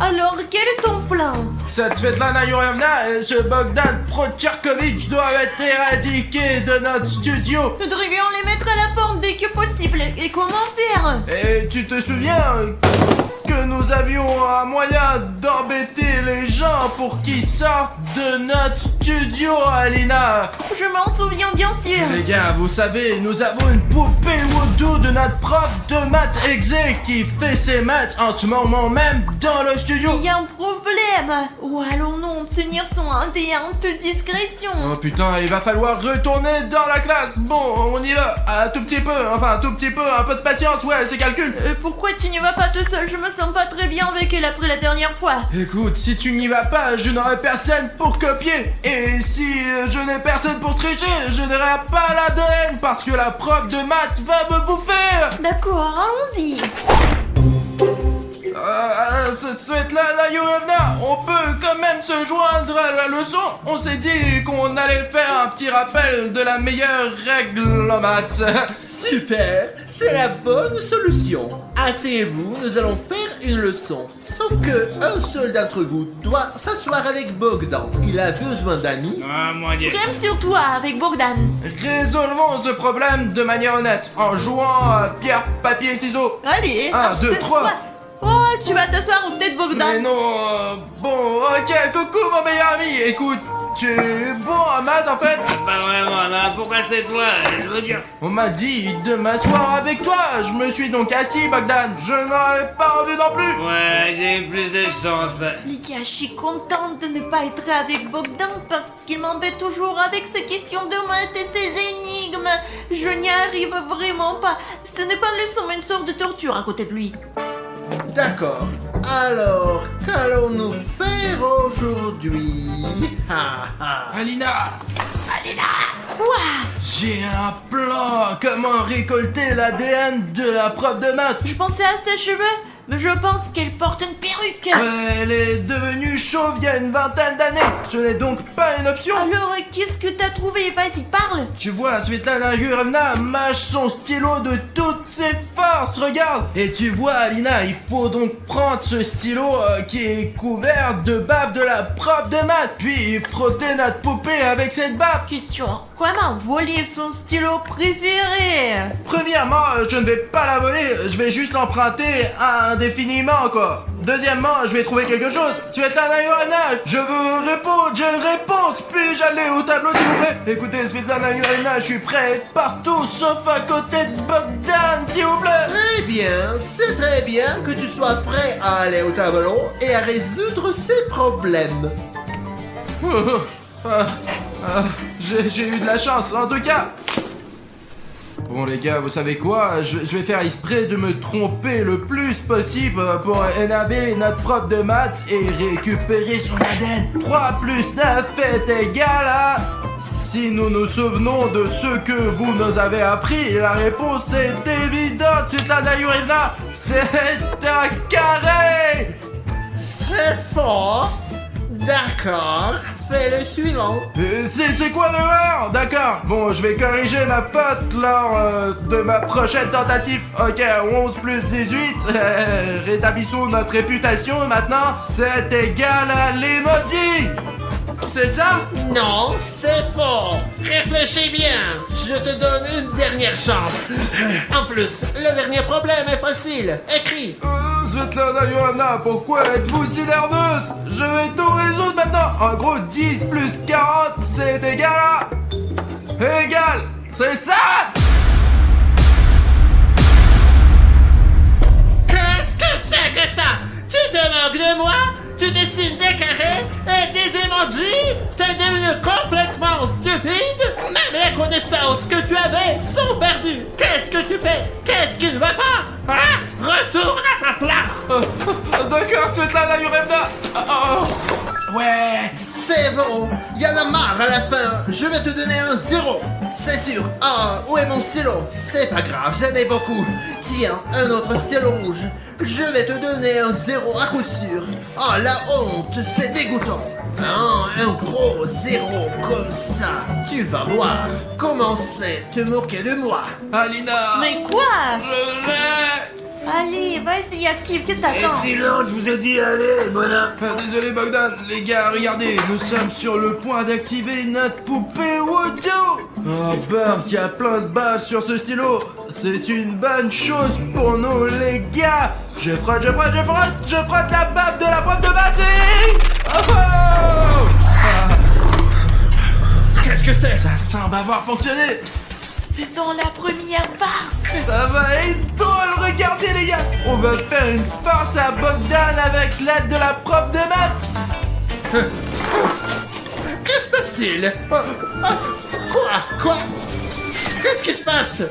Alors, quel est ton plan? Cette Svetlana Yurevna et ce Bogdan Procherkovitch doivent être éradiqués de notre studio. Nous devrions les mettre à la porte dès que possible. Et comment faire? Et tu te souviens que nous avions un moyen d'embêter les gens pour qu'ils sortent de notre studio, Alina? Je m'en souviens bien sûr. Les gars, vous savez, nous avons une poupée Voodoo de notre prof de maths exé qui fait ses maths en ce moment même dans le studio. Il y a un problème. Où allons-nous obtenir son indéhante discrétion? Oh putain, il va falloir retourner dans la classe. Bon, on y va, un tout petit peu, un peu de patience, ouais, c'est calcul. Pourquoi tu n'y vas pas tout seul? Je me sens pas très bien avec elle après la dernière fois. Écoute, si tu n'y vas pas, je n'aurai personne pour copier. Et si je n'ai personne pour tricher, je n'aurai pas l'ADN parce que la prof de maths va me bouffer. D'accord, allons-y. Svetlana Yurevna, on peut quand même se joindre à la leçon. On s'est dit qu'on allait faire un petit rappel de la meilleure règle en maths. Super, c'est la bonne solution. Asseyez-vous, nous allons faire une leçon. Sauf que un seul d'entre vous doit s'asseoir avec Bogdan. Il a besoin d'amis. Ah, moi dire. Problème sur toi avec Bogdan. Résolvons ce problème de manière honnête en jouant à pierre, papier, ciseaux. Allez. 1, 2, 3. Oh, tu vas t'asseoir ou peut-être Mais Bogdan? non, bon, ok, coucou mon meilleur ami. Écoute, tu es bon en maths en fait. Pas vraiment, là. Pourquoi c'est toi? Je veux dire. On m'a dit de m'asseoir avec toi. Je me suis donc assis, Bogdan. Je n'aurais pas envie non plus. Ouais, j'ai eu plus de chance. Lydia, je suis contente de ne pas être avec Bogdan parce qu'il m'embête toujours avec ses questions de maths et ses énigmes. Je n'y arrive vraiment pas. Ce n'est pas une leçon mais une sorte de torture à côté de lui. D'accord. Alors, qu'allons-nous faire aujourd'hui? Ha ha. Alina, Quoi? j'ai un plan. Comment récolter l'ADN de la prof de maths. Je pensais à ses cheveux, mais je pense qu'elle porte une perruque. Elle est devenue chauve il y a une vingtaine d'années. Ce n'est donc pas une option. Alors, qu'est-ce que t'as trouvé? Vas-y, parle. Tu vois, Svetlana Yurevna mâche son stylo de toutes ses forces, regarde. Et tu vois, Alina, il faut donc prendre ce stylo qui est couvert de bave de la prof de maths, puis frotter notre poupée avec cette bave. Question. Comment voler son stylo préféré? Premièrement, je ne vais pas la voler, je vais juste l'emprunter indéfiniment, quoi. Deuxièmement, je vais trouver quelque chose. Svetlana Yurevna, je veux répondre, j'ai une réponse. Puis-je aller au tableau, s'il vous plaît? Écoutez, Svetlana Yurevna, je suis prêt partout, sauf à côté de Bogdan, s'il vous plaît. Très bien, c'est très bien que tu sois prêt à aller au tableau et à résoudre ces problèmes. J'ai eu de la chance, en tout cas. Bon les gars, vous savez quoi? Je vais faire exprès de me tromper le plus possible pour énerver notre prof de maths et récupérer son ADN. 3 plus 9 est égal à... Si nous nous souvenons de ce que vous nous avez appris, la réponse est évidente, Svetlana Yurevna. C'est un carré. C'est fort. D'accord, fais le suivant. C'est quoi l'erreur? D'accord, bon, je vais corriger ma faute lors de ma prochaine tentative. Ok, 11 plus 18, rétablissons notre réputation maintenant. C'est égal à l'emoji. C'est ça? Non, c'est faux. Réfléchis bien. Je te donne une dernière chance. En plus, le dernier problème est facile. Écris. Svetlana Yurevna, pourquoi êtes-vous si nerveuse? Je vais tout résoudre maintenant. En gros, 10 plus 40, c'est égal à... Égal, c'est ça? Qu'est-ce que c'est que ça? Tu te moques de moi? Tu dessines des carrés et des emojis? T'es devenu complètement stupide? Même les connaissances que tu avais sont perdues. Qu'est-ce que tu fais? Qu'est-ce qui ne va pas? Hein? Retourne à ta place. D'accord, Svetlana Yurevna. Ouais. C'est bon, y en a marre à la fin. Je vais te donner un 0. C'est sûr. Ah, où est mon stylo? C'est pas grave, j'en ai beaucoup. Tiens, un autre stylo rouge. Je vais te donner un 0 à coup sûr. Oh, la honte, c'est dégoûtant. Ah, un gros 0 comme ça. Tu vas voir. Commencez à te moquer de moi. Alina. Mais quoi? Je l'ai. Allez, vas-y, active, qu'est-ce que Et t'attends? silence, je vous ai dit, allez, bonhomme. Désolé Bogdan, les gars, regardez, nous sommes sur le point d'activer notre poupée Wodo. Oh, Burk, il y a plein de baves sur ce stylo. C'est une bonne chose pour nous, les gars. Je frotte la bave de la prof de maths et... Oh, oh. Qu'est-ce que c'est? Ça semble avoir fonctionné. Faisons la première farce. Ça va être drôle, regardez les gars. On va faire une farce à Bogdan avec l'aide de la prof de maths. Que se passe-t-il? Quoi? Qu'est-ce qui se passe?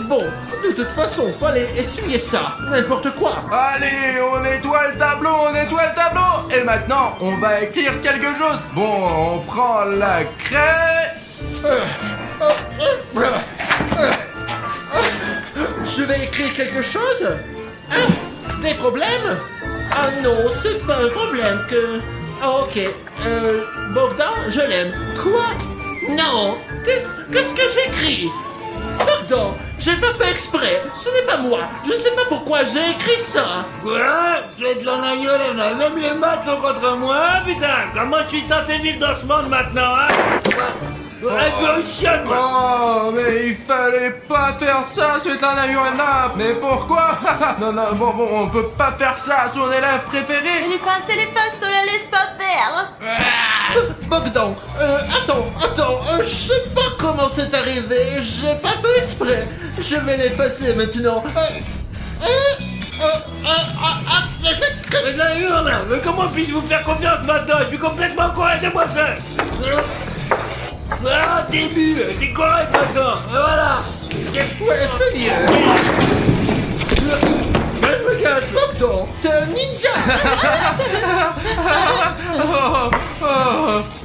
Bon, de toute façon, fallait essuyer ça. N'importe quoi. Allez, on nettoie le tableau. Et maintenant, on va écrire quelque chose. Bon, on prend la craie. Je vais écrire quelque chose? Des problèmes? Ah non, c'est pas un problème que... Ah ok, Bogdan, je l'aime. Quoi? Non, qu'est-ce que j'écris? Bogdan, j'ai pas fait exprès, ce n'est pas moi. Je ne sais pas pourquoi j'ai écrit ça. Quoi? C'est de la gueule, même les maths sont contre moi, putain. Comment je suis censé vivre dans ce monde maintenant, hein? Oh, mais il fallait pas faire ça, Svetlana Yurevna. Mais pourquoi? Non, bon, on peut pas faire ça à son élève préféré. Les passes, ne la laisse pas faire. Bogdan, attends, je sais pas comment c'est arrivé, j'ai pas fait exprès. Je vais l'effacer maintenant. Mais comment puis-je vous faire confiance maintenant? Je suis complètement correct, c'est moi ça. Ah, début, c'est correct maintenant, et voilà. Ouais, c'est mieux. Je me cache. Bogdan, t'es un ninja.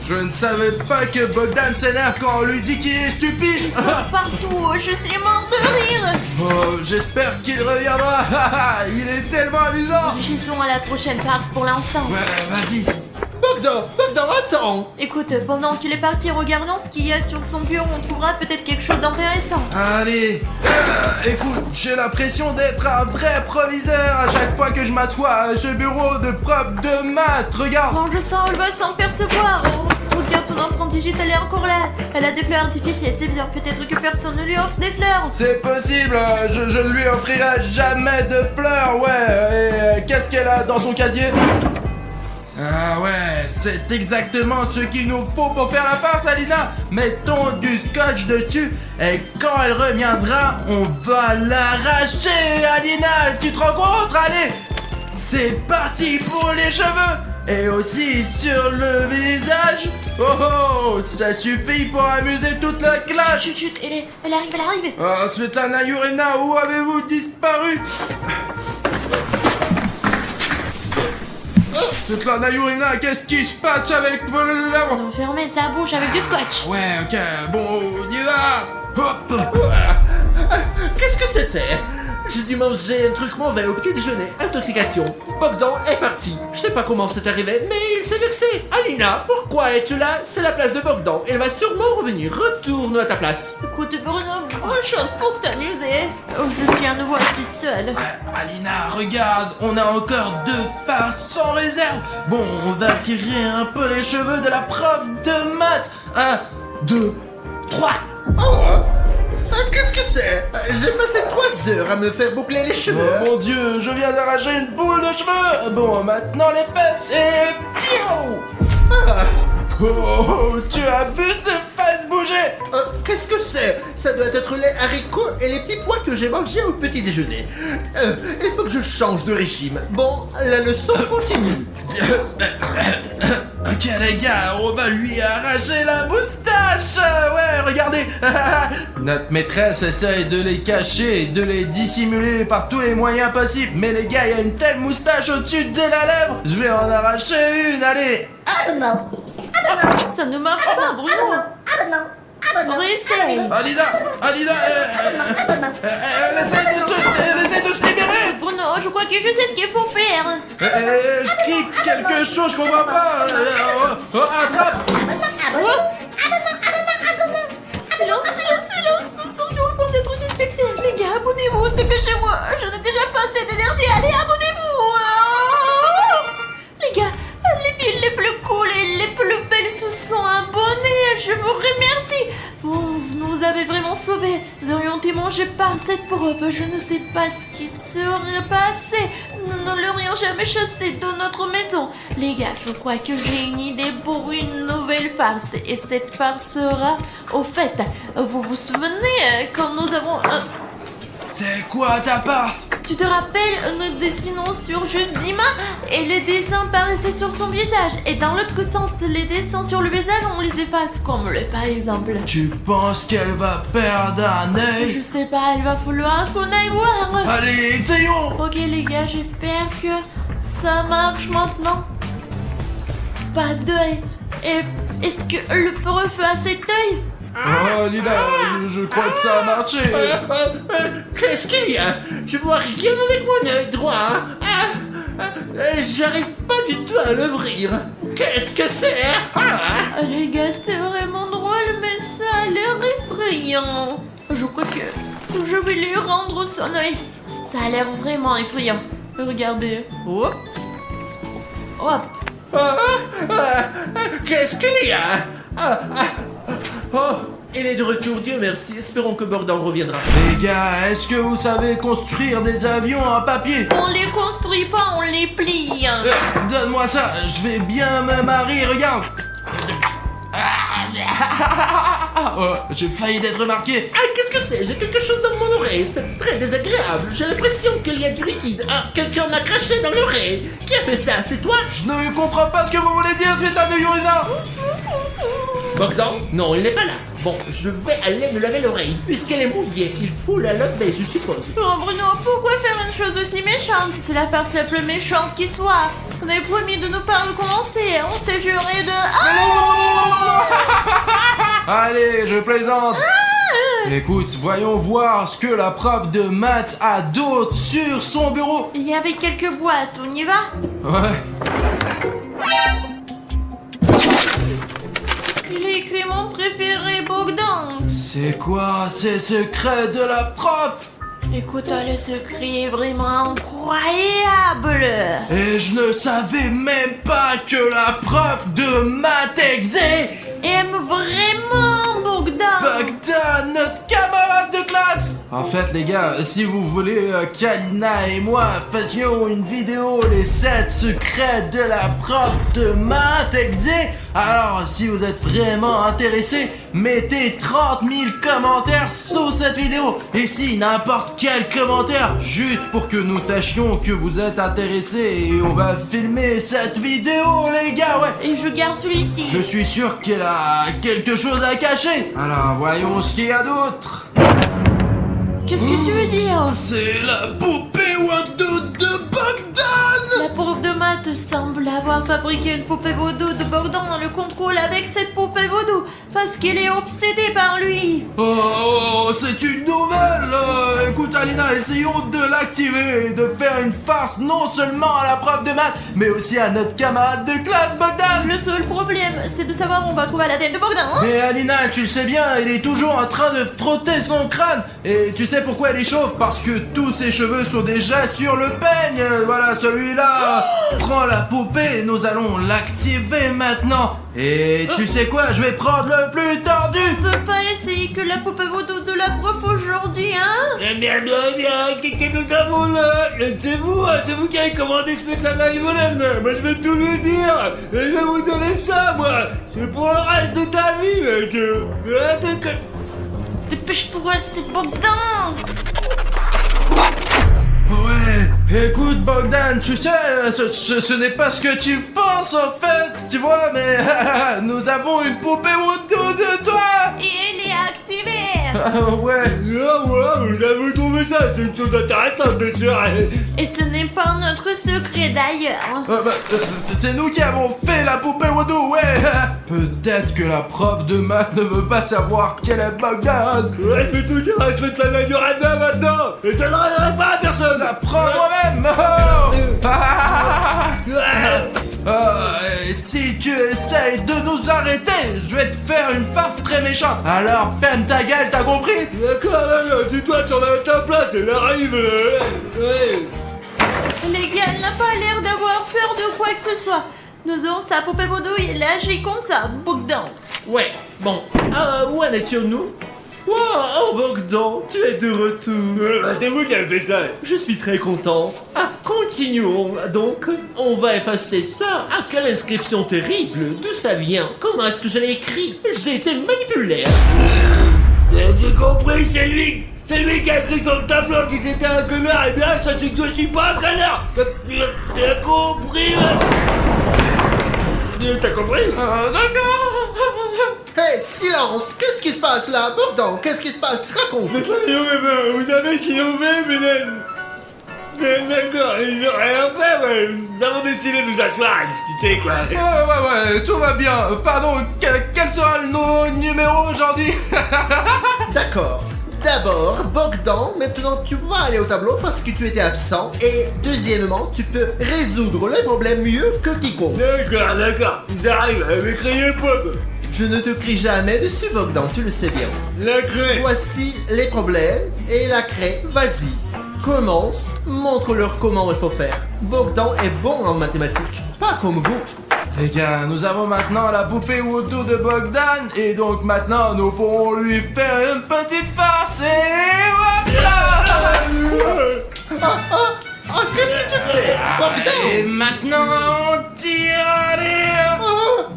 Je ne savais pas que Bogdan s'énerve quand on lui dit qu'il est stupide. Partout, je suis mort de rire. Oh, j'espère qu'il reviendra. Il est tellement amusant. Réfléchissons à la prochaine farce pour l'instant. Ouais, vas-y. Bogdan, attends. Écoute, pendant qu'il est parti regardant ce qu'il y a sur son bureau, on trouvera peut-être quelque chose d'intéressant. Allez, écoute, j'ai l'impression d'être un vrai proviseur à chaque fois que je m'assois à ce bureau de prof de maths. Regarde. Mange ça, on le voit sans le percevoir. Oh, regarde, ton empreinte digitale est encore là. Elle a des fleurs artificielles, c'est bien. Peut-être que personne ne lui offre des fleurs. C'est possible, je ne lui offrirai jamais de fleurs, ouais. Et qu'est-ce qu'elle a dans son casier? Ah ouais, c'est exactement ce qu'il nous faut pour faire la farce, Alina. Mettons du scotch dessus et quand elle reviendra, on va l'arracher, Alina. Tu te rends compte? Allez, c'est parti pour les cheveux et aussi sur le visage. Oh, ça suffit pour amuser toute la classe. Chut, elle arrive. Oh, Svetlana Yurevna, où avez-vous disparu? Svetlana Yurevna, qu'est-ce qui se passe avec vos lèvres? On fermer sa bouche avec du scotch. Ouais, ok, bon, on y va. Hop. Qu'est-ce que c'était? J'ai dû manger un truc mauvais au petit déjeuner. Intoxication. Bogdan est parti. Je sais pas comment c'est arrivé, mais il s'est vexé. Alina, pourquoi es-tu là? C'est la place de Bogdan. Il va sûrement revenir. Retourne à ta place. Écoute, Bruno, bonne chose pour t'amuser. Oh, je suis à nouveau assise seule. Alina, regarde, on a encore 2 farces sans réserve. Bon, on va tirer un peu les cheveux de la prof de maths. 1, 2, 3. Qu'est-ce que c'est? J'ai passé 3 heures à me faire boucler les cheveux. Oh mon dieu, je viens d'arracher une boule de cheveux. Bon, maintenant les fesses et... Piou. Oh, tu as vu ces fesses bouger? Qu'est-ce que c'est? Ça doit être les haricots et les petits pois que j'ai mangés au petit déjeuner. Il faut que je change de régime. Bon, la leçon continue. Ok les gars, on va lui arracher la moustache. Ouais, regardez. Notre maîtresse essaye de les cacher et de les dissimuler par tous les moyens possibles. Mais les gars, il y a une telle moustache au-dessus de la lèvre. Je vais en arracher une, allez. Ça ne marche pas, Bruno. Réessaye. Alina, elle essaie de se libérer. Bruno, je crois que je sais ce qu'il faut faire. Elle crie quelque chose, je comprends pas. Attrape. Silence, nous sommes sur le point d'être suspectés. Les gars, abonnez-vous, dépêchez-moi. Je n'ai déjà pas assez d'énergie. Allez, abonnez-vous. Oh les gars, les filles les plus cool et les plus belles se sont abonnées. Je vous remercie. Vous nous avez vraiment sauvés. Nous aurions été mangés par cette preuve. Je ne sais pas ce qui serait passé. Nous ne l'aurions jamais chassé de notre maison. Les gars, je crois que j'ai une idée pour une nouvelle farce. Et cette farce sera, au fait, vous vous souvenez quand nous avons... C'est quoi ta farce? Tu te rappelles, nous dessinons sur juste Dima et les dessins paraissaient sur son visage. Et dans l'autre sens, les dessins sur le visage, on les efface, comme le par exemple. Tu penses qu'elle va perdre un œil? Je sais pas, il va falloir qu'on aille voir. Allez, essayons! Ok les gars, j'espère que ça marche maintenant. Pas d'œil. Et est-ce que le prof a cet œil? Oh Lina, je crois que ça a marché. Qu'est-ce qu'il y a? Je vois rien avec mon œil droit. J'arrive pas du tout à l'ouvrir. Qu'est-ce que c'est? Les gars, c'est vraiment drôle, mais ça a l'air effrayant. Je crois que je vais lui rendre son œil. Ça a l'air vraiment effrayant. Regardez. Hop. Hop. Qu'est-ce qu'il y a? Oh, il est de retour, Dieu merci. Espérons que Bogdan reviendra. Les gars, est-ce que vous savez construire des avions en papier? On les construit pas, on les plie. Donne-moi ça, je vais bien me marier, regarde. Oh, j'ai failli d'être remarqué. Qu'est-ce que c'est? J'ai quelque chose dans mon oreille. C'est très désagréable. J'ai l'impression qu'il y a du liquide. Quelqu'un m'a craché dans l'oreille. Qui a fait ça? C'est toi? Je ne comprends pas ce que vous voulez dire, Svetlana Yurina. Bogdan? Non, il n'est pas là. Bon, je vais aller me laver l'oreille. Puisqu'elle est mouillée, il faut la laver, je suppose. Oh Bruno, pourquoi faire une chose aussi méchante? C'est la farce la plus méchante qui soit. On avait promis de ne pas recommencer. On s'est juré de... Allez, je plaisante. Écoute, voyons voir ce que la prof de maths a d'autre sur son bureau. Il y avait quelques boîtes, on y va? Ouais. J'ai écrit mon préféré, Bogdan. C'est quoi ces secrets de la prof? Écoute, le secret est vraiment incroyable. Et je ne savais même pas que la prof de maths exé Aime vraiment Bogdan. Bogdan, notre camarade de classe. En fait les gars, si vous voulez qu'Alina et moi fassions une vidéo les 7 secrets de la prof de maths exé, alors si vous êtes vraiment intéressés, mettez 30 000 commentaires sous cette vidéo. Et si n'importe quel commentaire, juste pour que nous sachions que vous êtes intéressés, et on va filmer cette vidéo les gars, ouais. Et je garde celui-ci. Je suis sûr qu'elle a quelque chose à cacher. Alors voyons ce qu'il y a d'autre. Qu'est-ce que tu veux dire? C'est la poupée Wando de Bogdan. La prof de maths semble avoir fabriqué une poupée vaudou de Bogdan dans le contrôle avec cette poupée vaudou parce qu'elle est obsédée par lui. Oh, c'est une nouvelle. Écoute Alina, essayons de l'activer et de faire une farce non seulement à la prof de maths, mais aussi à notre camarade de classe Bogdan. Le seul problème, c'est de savoir où on va trouver l'ADN de Bogdan. Hein? Mais Alina, tu le sais bien, elle est toujours en train de frotter son crâne. Et tu sais pourquoi elle est chauve? Parce que tous ses cheveux sont déjà sur le peigne. Voilà, celui-là. Prends la poupée, nous allons l'activer maintenant. Et tu sais quoi, je vais prendre le plus tordu. On peut pas essayer que la poupée vaudou de la prof aujourd'hui, hein? Eh bien, qu'est-ce que nous avons là? C'est vous qui avez commandé ce Svetlana Yurina. Moi, je vais tout lui dire. Et je vais vous donner ça, moi. C'est pour le reste de ta vie, mec. Dépêche-toi, c'est Bogdan. Ouais, écoute Bogdan, tu sais, ce n'est pas ce que tu penses en fait, tu vois, mais nous avons une poupée autour de toi. Et elle est activée. Ouais. Vous avez trouvé ça? C'est une chose intéressante, bien sûr. Et ce n'est pas notre secret d'ailleurs. C'est nous qui avons fait la poupée Wado, ouais. Peut-être que la prof de maths ne veut pas savoir qu'elle est Bogdan. Ouais, je vais tout dire à Svetlana Yurina maintenant. Et je ne donnerai pas à personne. La prends moi-même. si tu essayes de nous arrêter, je vais te faire une farce très méchante. Alors ferme ta gueule, t'as compris? D'accord, c'est toi, tu en as ta place, elle arrive là. Ouais. Les gars, elle n'a pas l'air d'avoir peur de quoi que ce soit. Nous avons sa poupée vaudou et elle agit comme ça, Bogdan. Ouais, bon. Où en étions-nous? Oh, Bogdan, tu es de retour. Bah, c'est vous qui avez fait ça. Je suis très content. Continuons. Donc, on va effacer ça. Quelle inscription terrible. D'où ça vient? Comment est-ce que je l'ai écrit? J'ai été manipulé. J'ai compris, c'est lui qui a écrit sur le tableau que c'était un connard. Eh bien, ça c'est que je suis pas un connard. T'as compris? T'as compris? D'accord. Hey, silence! Qu'est-ce qui se passe là? Bogdan, qu'est-ce qui se passe? Raconte! C'est très bien, vous savez ce qu'ils ont fait, mesdames? D'accord, ils ont rien fait, ouais. Nous avons décidé de nous asseoir à discuter, quoi. Ouais, tout va bien. Pardon, quel sera le numéro aujourd'hui? D'accord. D'abord, Bogdan, maintenant tu vas aller au tableau parce que tu étais absent. Et deuxièmement, tu peux résoudre les problèmes mieux que quiconque. D'accord, ils arrivent, mais criez pas, quoi. Je ne te crie jamais dessus, Bogdan, tu le sais bien. La craie. Voici les problèmes et la craie, vas-y. Commence, montre-leur comment il faut faire. Bogdan est bon en mathématiques, pas comme vous. Les gars, nous avons maintenant la poupée Woodoo de Bogdan et donc maintenant nous pourrons lui faire une petite farce et hop Qu'est-ce que tu fais? Et Bogdan! maintenant on tire les...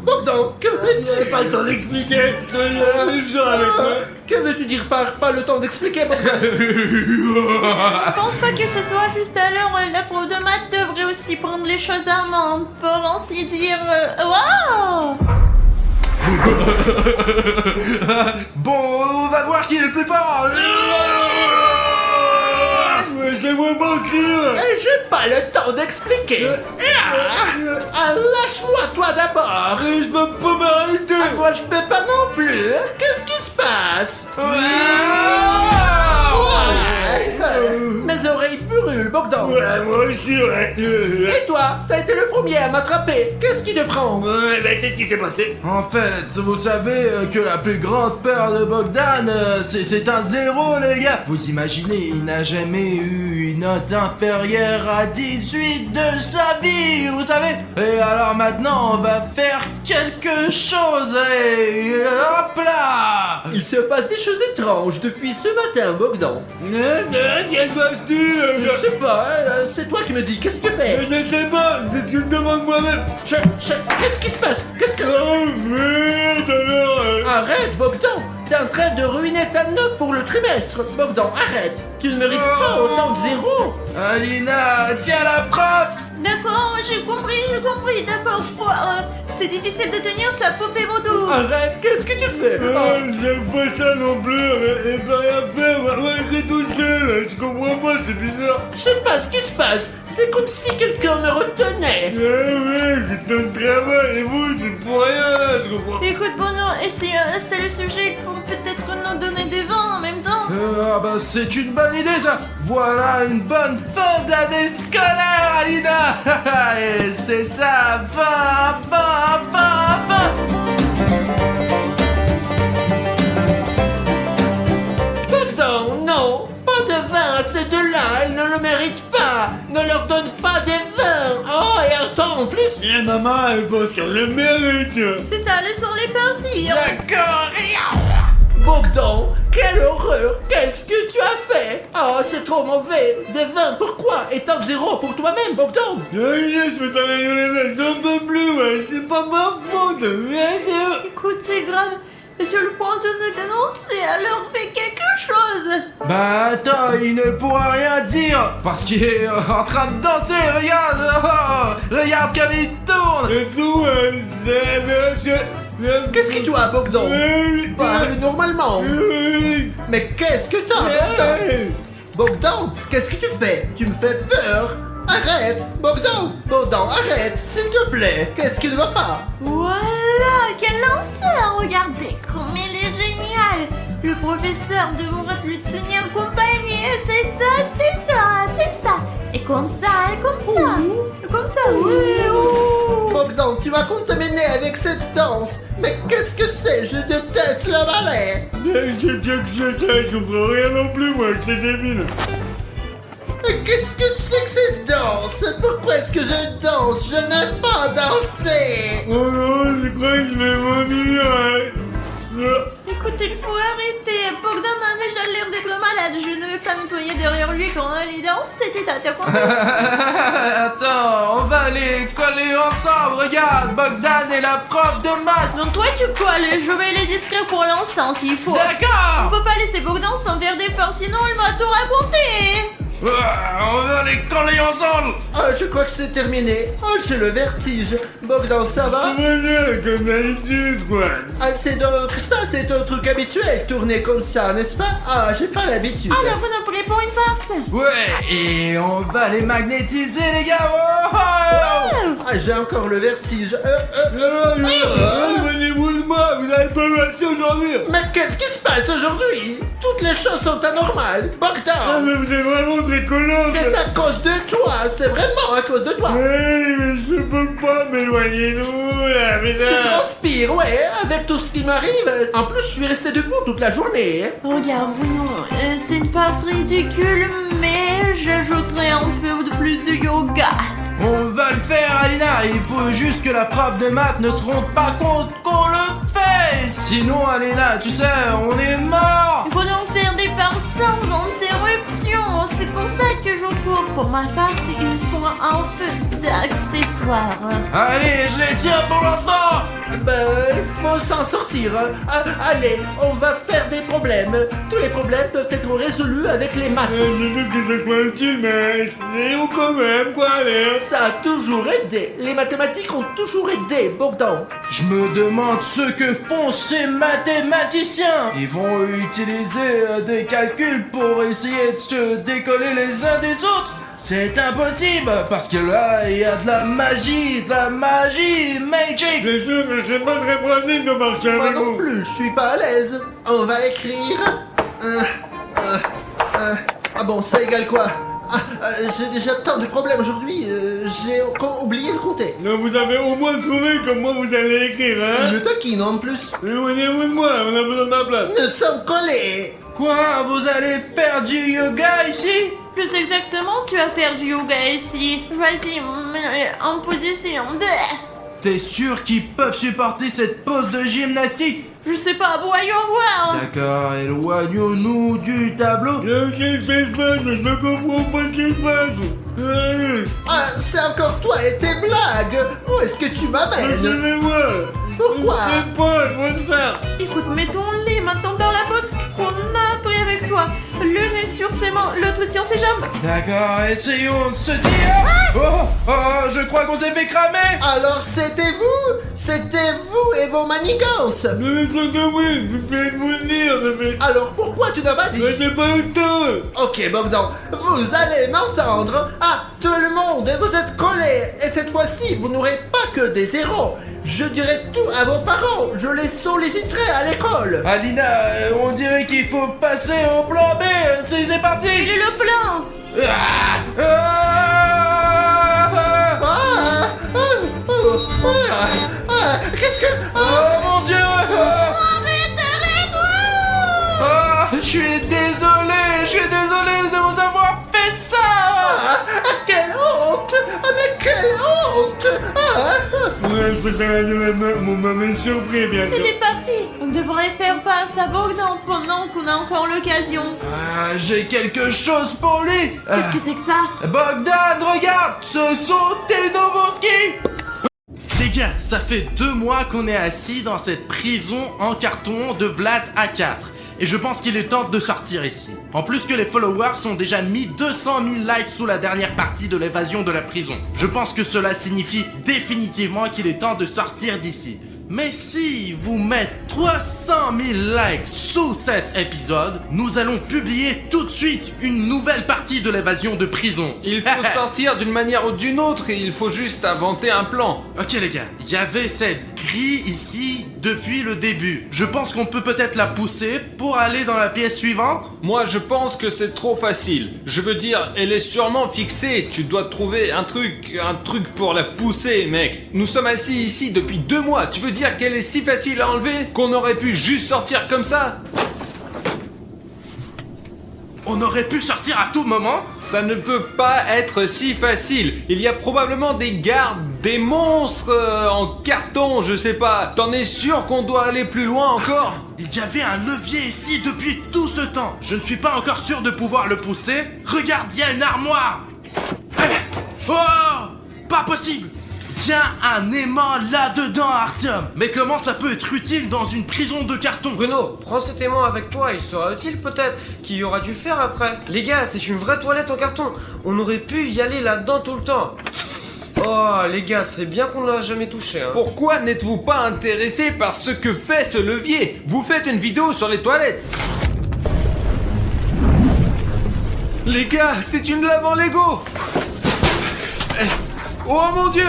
Bogdan, que J'avais veux-tu? pas le temps d'expliquer, je te dis la même chose avec moi. Que veux-tu dire par pas le temps d'expliquer, Bogdan? Je pense pas que ce soit juste alors. La prof de maths devrait aussi prendre les choses à main, pour ainsi dire. Waouh! Bon, on va voir qui est le plus fort. Mais c'est moi mon cul. J'ai pas le temps d'expliquer. Lâche-moi toi d'abord. Je peux pas m'arrêter. Moi je peux pas non plus. Qu'est-ce qui se passe? Mes oreilles brûlent, Bogdan. Ouais, moi aussi, ouais. Et toi, t'as été le premier à m'attraper. Qu'est-ce qui te prend? Ouais, ben c'est ce qui s'est passé. En fait, vous savez que la plus grande peur de Bogdan, c'est un zéro, les gars. Vous imaginez, il n'a jamais eu une note inférieure à 18 de sa vie, vous savez. Et alors maintenant, on va faire quelque chose et hop là. Il se passe des choses étranges depuis ce matin, Bogdan. Qu'est-ce que Je sais pas, c'est toi qui me dis. Qu'est-ce que tu fais? je sais pas, c'est ce que je demande moi-même. Qu'est-ce qui se passe? Qu'est-ce que... Oh merde alors. Arrête, Bogdan! T'es en train de ruiner ta note pour le trimestre! Bogdan, arrête! Tu ne mérites pas autant de zéro! Alina, tiens la prof. D'accord, j'ai compris, d'accord. C'est difficile de tenir sa poupée vaudou. Arrête, qu'est-ce que tu fais? J'aime pas ça non plus, elle peut rien faire, moi écrit tout seul, je comprends pas, c'est bizarre. Je sais pas ce qui se passe! C'est comme si quelqu'un me retenait! Ouais, c'est ton travail, et vous, c'est pour rien là, je comprends. Écoute, Bono, c'est le sujet pour peut-être nous donner des vins en même temps. Bah c'est une bonne idée ça. Voilà une bonne fin d'année scolaire, Alina. Et c'est ça, fin. Bogdan, non! Pas de vin à ces deux-là! Ils ne le méritent pas! Ne leur donne pas des vins! Oh, et attends, en plus! La maman, elle pense sur le mérite. C'est ça, laissons-les partir. D'accord! Bogdan, quelle horreur! Qu'est-ce que tu as fait? Oh, c'est trop mauvais! Des vins, pourquoi? Étant zéro pour toi-même, Bogdan! Je fais travailler les mecs, j'en peux plus, ouais, c'est pas ma faute, bien sûr. Écoute, c'est grave. Monsieur le prof de nous dénoncer, alors fais quelque chose. Bah attends, il ne pourra rien dire parce qu'il est en train de danser. Regarde comme il tourne. Et tout, Qu'est-ce que tu as, Bogdan? Parle normalement! Mais qu'est-ce que t'as, Bogdan? Bogdan, qu'est-ce que tu fais? Tu me fais peur! Arrête! Bogdan! Bogdan, arrête! S'il te plaît! Qu'est-ce qui ne va pas? Voilà, quel lanceur. Regardez comme il est génial. Le professeur devrait lui tenir compagnie. C'est ça. Et comme ça, oui. Bogdan, tu vas contaminé avec cette danse. Mais qu'est-ce que c'est? Je déteste le ballet. C'est bien que je comprends rien non plus, moi, que c'est débile. Mais qu'est-ce que c'est que cette danse? Pourquoi est-ce que je danse? Je n'aime pas danser. Oh non, je crois que je vais vomir. Écoute, il faut arrêter. Bogdan a déjà l'air d'être malade. Je ne vais pas nettoyer derrière lui quand il danse. C'était à ta compagnie. Attends, on va les coller ensemble. Regarde, Bogdan est la prof de maths. Donc toi, tu colles. Je vais les distraire pour l'instant s'il faut. On D'accord. peut pas laisser Bogdan s'en faire des forces, sinon il va tout raconter. On va les coller ensemble. Ah, je crois que c'est terminé. Oh, j'ai le vertige. Bogdan, ça va? Tout va bien, comme d'habitude, quoi. Ah, c'est donc ça, c'est un truc habituel, tourner comme ça, n'est-ce pas? Ah, j'ai pas l'habitude. Alors vous nous prenez pour une farce. Ouais, et on va les magnétiser, les gars. Oh, oh. Ah, j'ai encore le vertige. Éloignez-vous de moi, vous avez pas assez aujourd'hui. Mais qu'est-ce qui se passe aujourd'hui? Toutes les choses sont anormales. Ah, Bogdan, mais vous êtes vraiment très collant. c'est à cause de toi. C'est vraiment à cause de toi. Oui, mais je peux pas m'éloigner de vous, là, mais Tu là. transpires, ouais, avec tout ce qui m'arrive. En plus, je suis resté debout toute la journée. Regarde Bruno, c'est une farce ridicule, mais j'ajouterai un peu de plus de yoga. On va le faire, Alina. Il faut juste que la prof de maths ne se rende pas compte qu'on le fait. Sinon, Alina, tu sais, on est mort. Il faut donc faire des farces sans interruption. C'est pour ça que je cours. Pour ma farce, il faut un peu d'accessoires. Allez, je les tiens pour l'instant. Ben, il faut s'en sortir. Ah, allez, on va faire des problèmes. Tous les problèmes peuvent être résolus avec les maths. Je doute que ce soit utile, mais c'est où quand même, quoi, allez. Ça a toujours aidé. Les mathématiques ont toujours aidé, Bogdan. Je me demande ce que font ces mathématiciens. Ils vont utiliser des calculs pour essayer de se décoller les uns des autres. C'est impossible, parce que là, il y a de la magie, magic. C'est sûr, mais c'est pas très pratique de marcher Moi avec non vous. plus, je suis pas à l'aise. On va écrire. Ah bon, ça égale quoi? J'ai déjà tant de problèmes aujourd'hui. J'ai oublié de compter. Non, vous avez au moins trouvé comment vous allez écrire, hein. Le taquine en plus. Éloignez-vous de moi, on a besoin de ma place. Nous sommes collés. Quoi, vous allez faire du yoga ici? Plus exactement, tu vas faire du yoga ici. Vas-y, en position. T'es sûr qu'ils peuvent supporter cette pose de gymnastique? Je sais pas, voyons voir. D'accord, éloignons-nous du tableau. Qu'est-ce qui se passe? Je comprends pas ce qui se passe. Ah, c'est encore toi et tes blagues. Où est-ce que tu m'amènes? Suivez-moi. Pourquoi? C'est pas, il faut le faire. Écoute, mettons-les maintenant dans la pose qu'on a appris avec toi. L'une est sur ses mains, l'autre tient ses jambes. D'accord, essayons de se dire. Oh, je crois qu'on s'est fait cramer. Alors c'était vous et vos manigances. Je vais être oui, vous faites vous le dire, mais. Alors pourquoi tu n'as pas dit? Mais j'ai pas eu le temps. Ok Bogdan, vous allez m'entendre. Ah, tout le monde, vous êtes collés. Et cette fois-ci, vous n'aurez pas que des zéros. Je dirai tout à vos parents. Je les solliciterai à l'école. Alina, on dirait qu'il faut passer au plan B. C'est parti. Il est le plan. Qu'est-ce que... Oh mon Dieu. Arrête, arrête. Je suis désolé de vous avoir fait ça. Quelle honte! Mais quelle honte! Ouais, c'est ça, vous m'avez surpris, bien sûr. Il est parti. On devrait faire face à Bogdan pendant qu'on a encore l'occasion. J'ai quelque chose pour lui. Qu'est-ce que c'est que ça? Bogdan, regarde, ce sont tes nouveaux skis. Les gars, ça fait 2 mois qu'on est assis dans cette prison en carton de Vlad A4. Et je pense qu'il est temps de sortir ici. En plus que les followers ont déjà mis 200 000 likes sous la dernière partie de l'évasion de la prison. Je pense que cela signifie définitivement qu'il est temps de sortir d'ici. Mais si vous mettez 300 000 likes sous cet épisode, nous allons publier tout de suite une nouvelle partie de l'évasion de prison. Il faut sortir d'une manière ou d'une autre et il faut juste inventer un plan. Ok les gars, il y avait cette gris ici depuis le début. Je pense qu'on peut peut-être la pousser pour aller dans la pièce suivante. Moi, je pense que c'est trop facile. Je veux dire, elle est sûrement fixée. Tu dois trouver un truc pour la pousser, mec. Nous sommes assis ici depuis 2 mois. Tu veux dire qu'elle est si facile à enlever qu'on aurait pu juste sortir comme ça? On aurait pu sortir à tout moment. Ça ne peut pas être si facile. Il y a probablement des gardes, des monstres en carton, je sais pas. T'en es sûr qu'on doit aller plus loin encore? Il y avait un levier ici depuis tout ce temps. Je ne suis pas encore sûr de pouvoir le pousser. Regarde, il y a une armoire. Oh, pas possible. Il y a un aimant là-dedans, Artyom. Mais comment ça peut être utile dans une prison de carton? Bruno, prends cet aimant avec toi, il sera utile peut-être, qu'il y aura dû faire après. Les gars, c'est une vraie toilette en carton. On aurait pu y aller là-dedans tout le temps. Oh, les gars, c'est bien qu'on ne l'a jamais touché, hein. Pourquoi n'êtes-vous pas intéressé par ce que fait ce levier? Vous faites une vidéo sur les toilettes. Les gars, c'est une lave en Lego. Oh mon Dieu!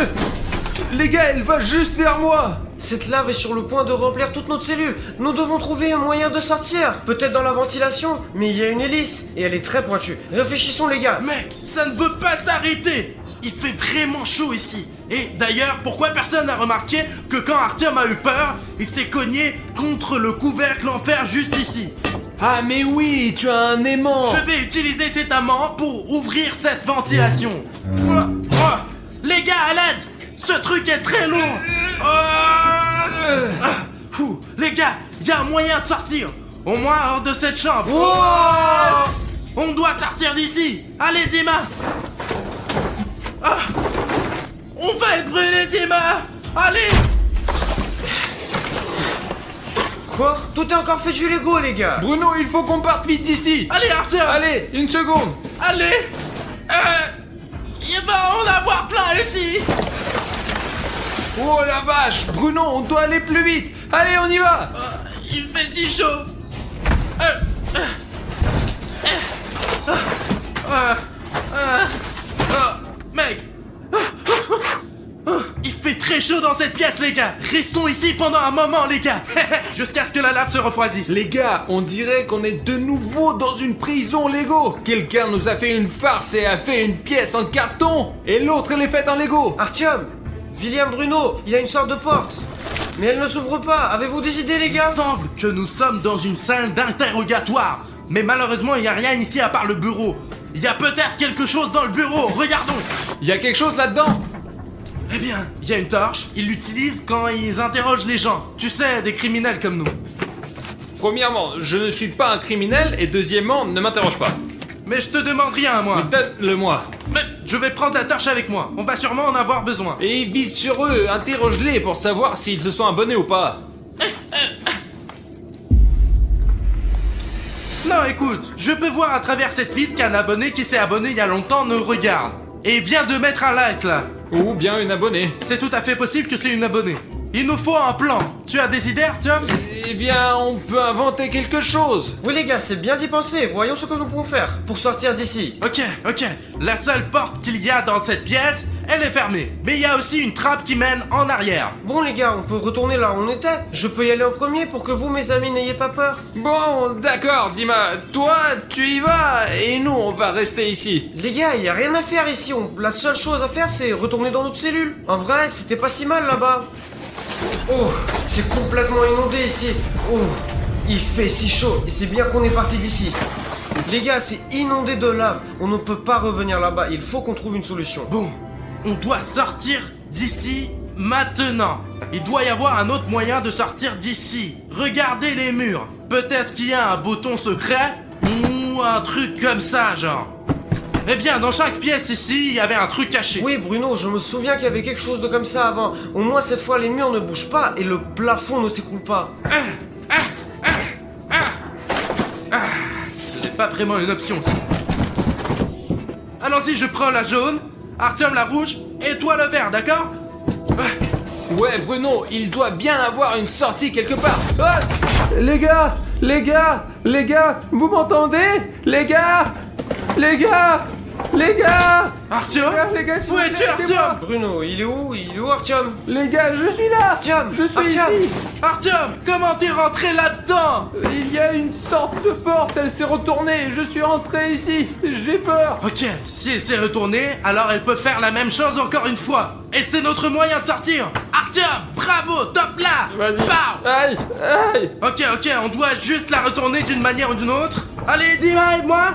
Les gars, elle va juste vers moi. Cette lave est sur le point de remplir toute notre cellule. Nous devons trouver un moyen de sortir. Peut-être dans la ventilation, mais il y a une hélice et elle est très pointue. Réfléchissons, les gars. Mec, ça ne veut pas s'arrêter. Il fait vraiment chaud ici. Et d'ailleurs, pourquoi personne n'a remarqué que quand Artyom a eu peur, il s'est cogné contre le couvercle en fer juste ici? Ah mais oui, tu as un aimant. Je vais utiliser cet aimant pour ouvrir cette ventilation. Les gars, à l'aide! Ce truc est très lourd! Les gars, il y a un moyen de sortir! Au moins hors de cette chambre! On doit sortir d'ici! Allez, Dima! On va être brûlé, Dima! Allez! Quoi? Tout est encore fait du Lego, les gars. Bruno, il faut qu'on parte vite d'ici. Allez, Artyom! Allez, une seconde. Allez! Il va en avoir plein ici! Oh la vache, Bruno, on doit aller plus vite. Allez, on y va. Il fait si chaud! Mec! Il fait très chaud dans cette pièce, les gars! Restons ici pendant un moment, les gars! Jusqu'à ce que la lave se refroidisse! Les gars, on dirait qu'on est de nouveau dans une prison Lego. Quelqu'un nous a fait une farce et a fait une pièce en carton. Et l'autre, elle est faite en Lego. Artyom, William, Bruno, il y a une sorte de porte. Mais elle ne s'ouvre pas. Avez-vous des idées, les gars? Il semble que nous sommes dans une salle d'interrogatoire. Mais malheureusement, il n'y a rien ici à part le bureau. Il y a peut-être quelque chose dans le bureau, regardons! Il y a quelque chose là-dedans. Eh bien, il y a une torche, ils l'utilisent quand ils interrogent les gens. Tu sais, des criminels comme nous. Premièrement, je ne suis pas un criminel et deuxièmement, ne m'interroge pas. Mais je te demande rien, moi. Donne-le-moi. Mais je vais prendre la torche avec moi. On va sûrement en avoir besoin. Et vise sur eux, interroge-les pour savoir s'ils se sont abonnés ou pas. Non, écoute, je peux voir à travers cette vitre qu'un abonné qui s'est abonné il y a longtemps nous regarde. Et vient de mettre un like, là. Ou bien une abonnée. C'est tout à fait possible que c'est une abonnée. Il nous faut un plan. Tu as des idées, Artyom? Eh bien, on peut inventer quelque chose. Oui, les gars, c'est bien d'y penser. Voyons ce que nous pouvons faire pour sortir d'ici. Ok. La seule porte qu'il y a dans cette pièce, elle est fermée. Mais il y a aussi une trappe qui mène en arrière. Bon, les gars, on peut retourner là où on était. Je peux y aller en premier pour que vous, mes amis, n'ayez pas peur. Bon, d'accord, Dima. Toi, tu y vas et nous, on va rester ici. Les gars, il y a rien à faire ici. La seule chose à faire, c'est retourner dans notre cellule. En vrai, c'était pas si mal là-bas. Oh, c'est complètement inondé ici. Oh, il fait si chaud et c'est bien qu'on est parti d'ici. Les gars, c'est inondé de lave. On ne peut pas revenir là-bas. Il faut qu'on trouve une solution. Bon, on doit sortir d'ici maintenant. Il doit y avoir un autre moyen de sortir d'ici. Regardez les murs. Peut-être qu'il y a un bouton secret ou un truc comme ça, genre. Eh bien, dans chaque pièce ici, il y avait un truc caché. Oui, Bruno, je me souviens qu'il y avait quelque chose de comme ça avant. Au moins, cette fois, les murs ne bougent pas et le plafond ne s'écoule pas. Ce n'est pas vraiment une option, ça. Allons-y, je prends la jaune, Artyom la rouge, et toi le vert, d'accord? Ouais, Bruno, il doit bien avoir une sortie quelque part. Ah, les gars, vous m'entendez? Les gars, Les gars Artyom? Les gars, s'il Où vous es-tu, plaît, aidez-moi. Artyom? Bruno, il est où Artyom? Les gars, je suis là. Artyom, Je suis Artyom. ici. Artyom, comment t'es rentré là-dedans? Il y a une sorte de porte, elle s'est retournée. Je suis rentré ici. J'ai peur. Ok, si elle s'est retournée, alors elle peut faire la même chose encore une fois. Et c'est notre moyen de sortir. Artyom, bravo, top là. Vas-y. Pow. Aïe, aïe. Ok, on doit juste la retourner d'une manière ou d'une autre. Allez, Dima, aide-moi.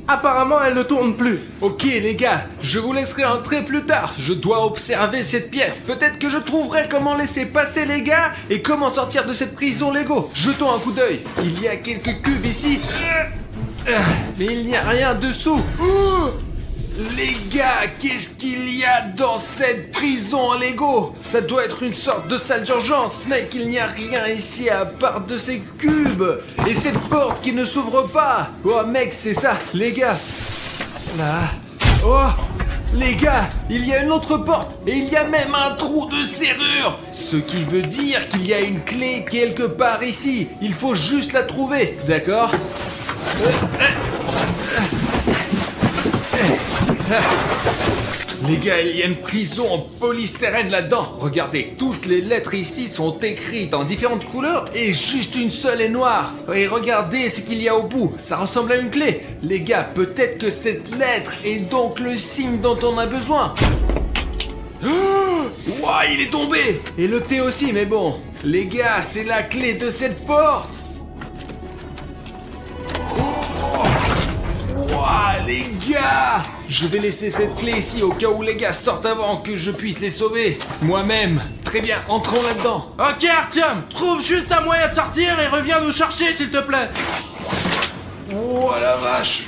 Apparemment, elle ne tourne plus. Ok les gars, je vous laisserai entrer plus tard. Je dois observer cette pièce. Peut-être que je trouverai comment laisser passer les gars et comment sortir de cette prison Lego. Jetons un coup d'œil. Il y a quelques cubes ici. Mais il n'y a rien dessous. Les gars, qu'est-ce qu'il y a dans cette prison en Lego? Ça doit être une sorte de salle d'urgence, mec, il n'y a rien ici à part de ces cubes. Et cette porte qui ne s'ouvre pas. Oh mec, c'est ça, les gars. Là. Oh, les gars, il y a une autre porte et il y a même un trou de serrure. Ce qui veut dire qu'il y a une clé quelque part ici. Il faut juste la trouver, d'accord? Les gars, il y a une prison en polystyrène là-dedans. Regardez, toutes les lettres ici sont écrites en différentes couleurs et juste une seule est noire. Et regardez ce qu'il y a au bout, ça ressemble à une clé. Les gars, peut-être que cette lettre est donc le signe dont on a besoin. Ouah, il est tombé. Et le thé aussi, mais bon. Les gars, c'est la clé de cette porte. Ouah, les gars! Je vais laisser cette clé ici au cas où les gars sortent avant que je puisse les sauver. Moi-même. Très bien, entrons là-dedans. Ok, Artyom, trouve juste un moyen de sortir et reviens nous chercher, s'il te plaît. Oh la vache!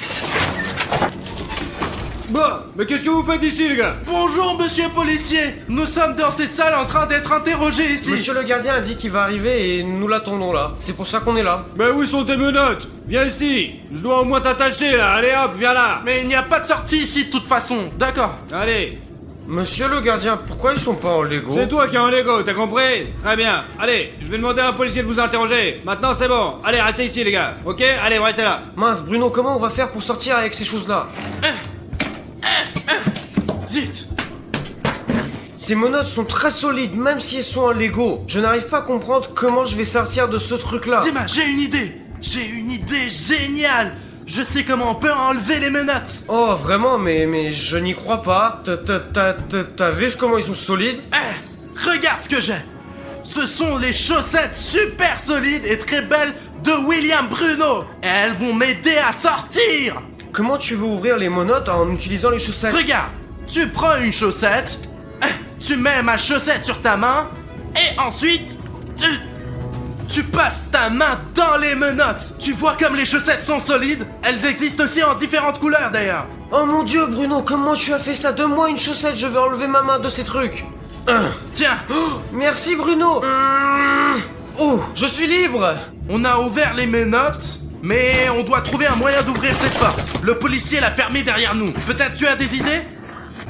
Bon, mais qu'est-ce que vous faites ici, les gars? Bonjour, monsieur policier. Nous sommes dans cette salle en train d'être interrogés ici. Monsieur le gardien a dit qu'il va arriver et nous l'attendons là. C'est pour ça qu'on est là. Ben où sont tes menottes? Viens ici, je dois au moins t'attacher là, allez hop, viens là. Mais il n'y a pas de sortie ici de toute façon, d'accord. Allez, Monsieur le gardien, pourquoi ils sont pas en Lego? c'est toi qui es en Lego, t'as compris? Très bien, allez, je vais demander à un policier de vous interroger. Maintenant c'est bon, allez, restez ici les gars, ok? Allez, restez là. Mince, Bruno, comment on va faire pour sortir avec ces choses-là? Zut. Ces menottes sont très solides, même si elles sont en Lego. Je n'arrive pas à comprendre comment je vais sortir de ce truc-là. Dima, j'ai une idée. J'ai une idée géniale. Je sais comment on peut enlever les menottes. Oh, vraiment, mais je n'y crois pas. T'as vu comment ils sont solides? Regarde ce que j'ai. Ce sont les chaussettes super solides et très belles de William Bruno. Et elles vont m'aider à sortir. Comment tu veux ouvrir les menottes en utilisant les chaussettes? Regarde, tu prends une chaussette, tu mets ma chaussette sur ta main, et ensuite, tu passes ta main dans les menottes. Tu vois comme les chaussettes sont solides? Elles existent aussi en différentes couleurs d'ailleurs. Oh mon dieu, Bruno, comment tu as fait ça? Donne-moi une chaussette, je vais enlever ma main de ces trucs. Tiens, Merci, Bruno. Oh, je suis libre. on a ouvert les menottes, mais on doit trouver un moyen d'ouvrir cette porte. Le policier l'a fermée derrière nous. Peut-être tu as des idées?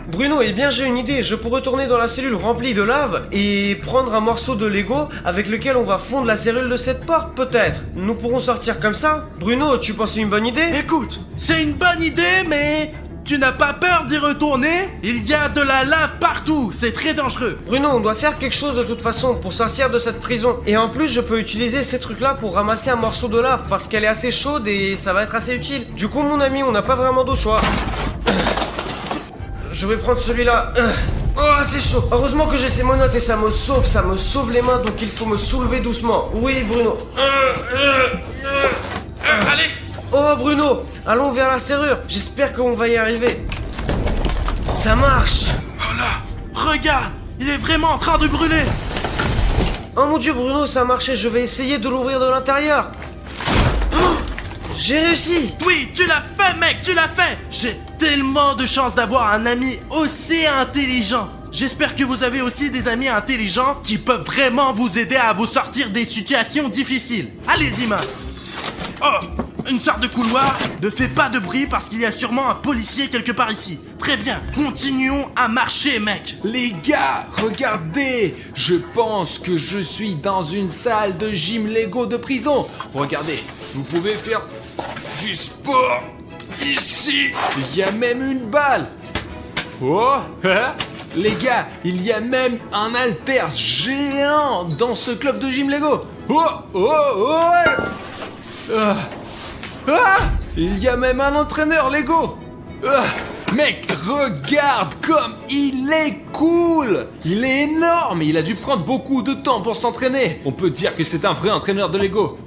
Bruno, eh bien j'ai une idée, je pourrais retourner dans la cellule remplie de lave et prendre un morceau de Lego avec lequel on va fondre la serrure de cette porte, peut-être. Nous pourrons sortir comme ça. Bruno, tu penses que c'est une bonne idée? Écoute, c'est une bonne idée, mais tu n'as pas peur d'y retourner? Il y a de la lave partout, c'est très dangereux. Bruno, on doit faire quelque chose de toute façon pour sortir de cette prison. Et en plus, je peux utiliser ces trucs-là pour ramasser un morceau de lave parce qu'elle est assez chaude et ça va être assez utile. Du coup, mon ami, on n'a pas vraiment d'autre choix. Je vais prendre celui-là. Oh, c'est chaud. Heureusement que j'ai ces menottes et ça me sauve les mains, donc il faut me soulever doucement. Oui, Bruno. Allez. Oh, Bruno, allons vers la serrure. J'espère qu'on va y arriver. Ça marche. Oh là, regarde, il est vraiment en train de brûler. Oh mon dieu, Bruno, ça a marché. Je vais essayer de l'ouvrir de l'intérieur. Oh, j'ai réussi. Oui, tu l'as fait, mec, tu l'as fait. J'ai tellement de chance d'avoir un ami aussi intelligent. J'espère que vous avez aussi des amis intelligents qui peuvent vraiment vous aider à vous sortir des situations difficiles. Allez, Dima. Oh, une sorte de couloir. Ne fais pas de bruit parce qu'il y a sûrement un policier quelque part ici. Très bien, continuons à marcher, mec. Les gars, regardez! Je pense que je suis dans une salle de gym Lego de prison. Regardez, vous pouvez faire du sport. Ici, il y a même une balle. Oh, hein? Les gars, il y a même un haltère géant dans ce club de gym Lego. Oh, oh, oh, ouais. Il y a même un entraîneur Lego. Mec, regarde comme il est cool. Il est énorme. Il a dû prendre beaucoup de temps pour s'entraîner. On peut dire que c'est un vrai entraîneur de Lego.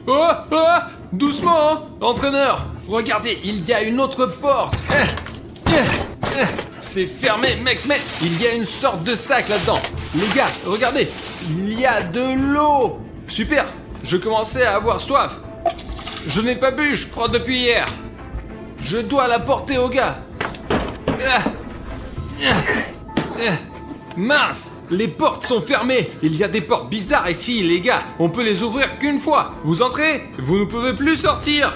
Doucement, hein, entraîneur. Regardez, il y a une autre porte. C'est fermé, mec, mais il y a une sorte de sac là-dedans. Les gars, regardez, il y a de l'eau. Super, je commençais à avoir soif. Je n'ai pas bu, je crois, depuis hier. Je dois la porter au gars. Mince, les portes sont fermées. Il y a des portes bizarres ici, les gars. On peut les ouvrir qu'une fois. Vous entrez, vous ne pouvez plus sortir.